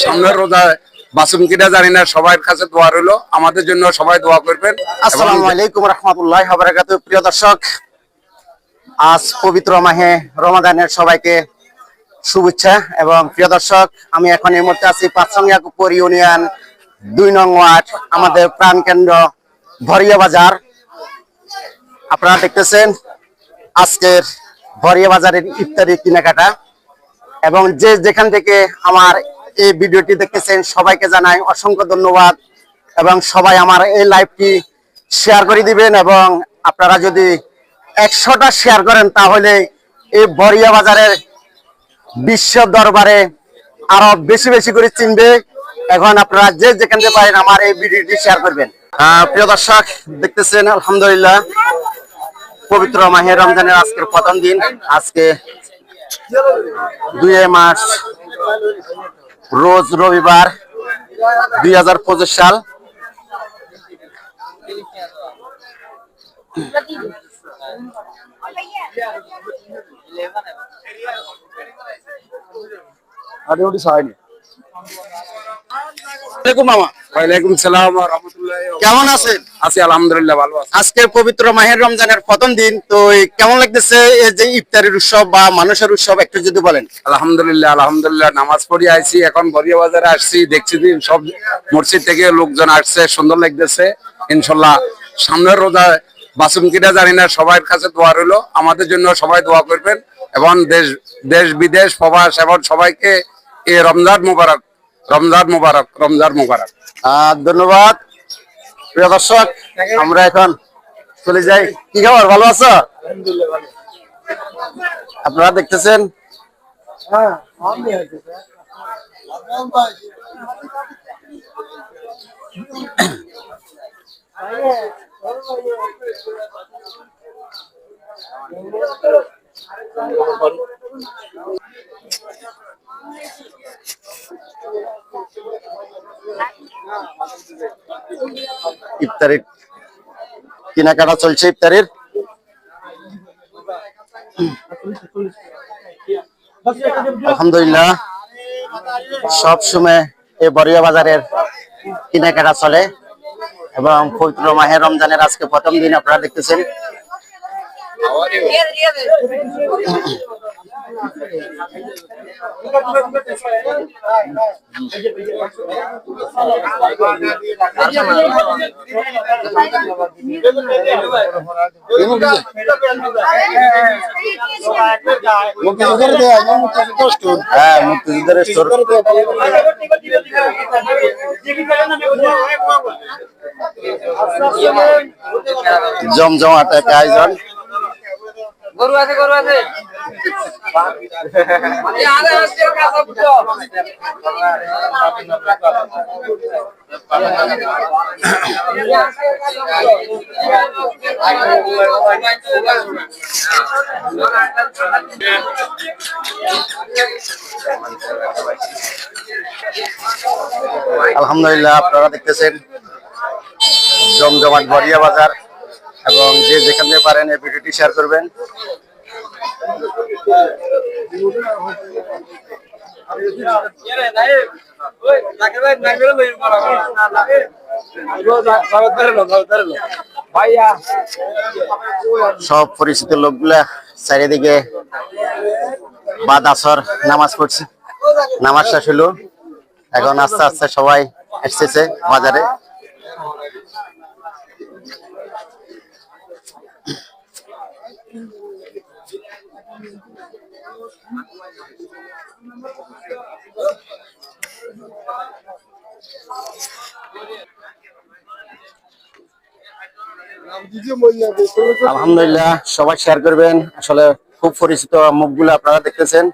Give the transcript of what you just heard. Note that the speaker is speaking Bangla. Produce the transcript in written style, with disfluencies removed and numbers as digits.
সামনের রোজায় বাসুম কিনা জানি না, সবার কাছে দোয়া রইল, আমাদের জন্য সবাই দোয়া করবেন। আসসালামু আলাইকুম রাহমাতুল্লাহি ওয়া বারাকাতুহু। প্রিয় দর্শক, আজ পবিত্র মাহে রমাদানের সবাইকে শুভেচ্ছা। এবং প্রিয় দর্শক, আমি এখন এই মুহূর্তে আছি পাঁচসংয়াকুপুর ইউনিয়ন 2 নং ওয়ার্ড, আমাদের প্রাণকেন্দ্র ভরিয়া বাজার। আপনারা দেখতেছেন আজকের ভরিয়া বাজারের ইফতারি কেনাকাটা। এবং যে যেখান থেকে আমার এই ভিডিওটি দেখতেছেন সবাইকে জানাই অসংখ্য ধন্যবাদ। এবং সবাই আমার এই লাইভটি শেয়ার করে দিবেন। এবং আপনারা যদি 100টা শেয়ার করেন তাহলে এই ভরিয়া বাজারের বিশ্ব দরবারে আরো বেশি বেশি করে চিনবে। এখন আপনারা যে যেখান থেকে পারেন আমার এই ভিডিওটি শেয়ার করবেন। প্রিয় দর্শক, দেখতেছেন আলহামদুলিল্লাহ পবিত্র মাহে রমজানের আজকের প্রথম দিন। আজকে 2 মার্চ, রোজ রবিবার, 2025 সাল। কেমন আছেন? আছি আলহামদুলিল্লাহ, ভালো আছি। আজকের পবিত্র মাহের রমজানের প্রথম দিন, তো কেমন লাগতেছে এই যে ইফতারের উৎসব বা মানুষের উৎসব, একটু যদি বলেন। আলহামদুলিল্লাহ আলহামদুলিল্লাহ, নামাজ পড়ি আইছি, এখন ভরিয়া বাজারে আসছি, দেখছি সব মসজিদ থেকে লোকজন আসছে, সুন্দর লাগতেছে। ইনশাল্লাহ সামনের রোজায় বাসুম কিনা জানি না, সবার কাছে দোয়া রইল, আমাদের জন্য সবাই দোয়া করবেন। এবং দেশ বিদেশ প্রবাস এবং সবাইকে এই রমজান মুবারক, রমজান মুবারক, রমজান মুবারক। ধন্যবাদ। প্রিয় দর্শক, আমরা এখন চলে যাই। কি খবর, ভালো আছো? আপনারা দেখতেছেন ইফতারির কেনাকাটা চলছে। ইফতারির আলহামদুলিল্লাহ সব সময় এই ভরিয়া বাজারের কেনাকাটা চলে। এবং পবিত্র মাহে রমজানের আজকে প্রথম দিন আপনারা দেখতেছেন। মুক্তিযুদ্ধের স্টোর, জমজমাট এক আয়োজন। গরু আছে, গরু আছে। আলহামদুলিল্লাহ আপনারা দেখতেছেন জমজমাট ভরিয়া বাজার। এবং যে যেখান থেকে পারেন এই ভিডিওটি শেয়ার করবেন। সব পরিচিত লোকগুলা চারিদিকে বাদ আসর নামাজ পড়ছে, নামাজ শেষ হলো, এখন আস্তে আস্তে সবাই এসেছে বাজারে। আলহামদুলিল্লাহ সবাই শেয়ার করবেন। আসলে খুব পরিচিত মুখগুলো আপনারা দেখতেছেন।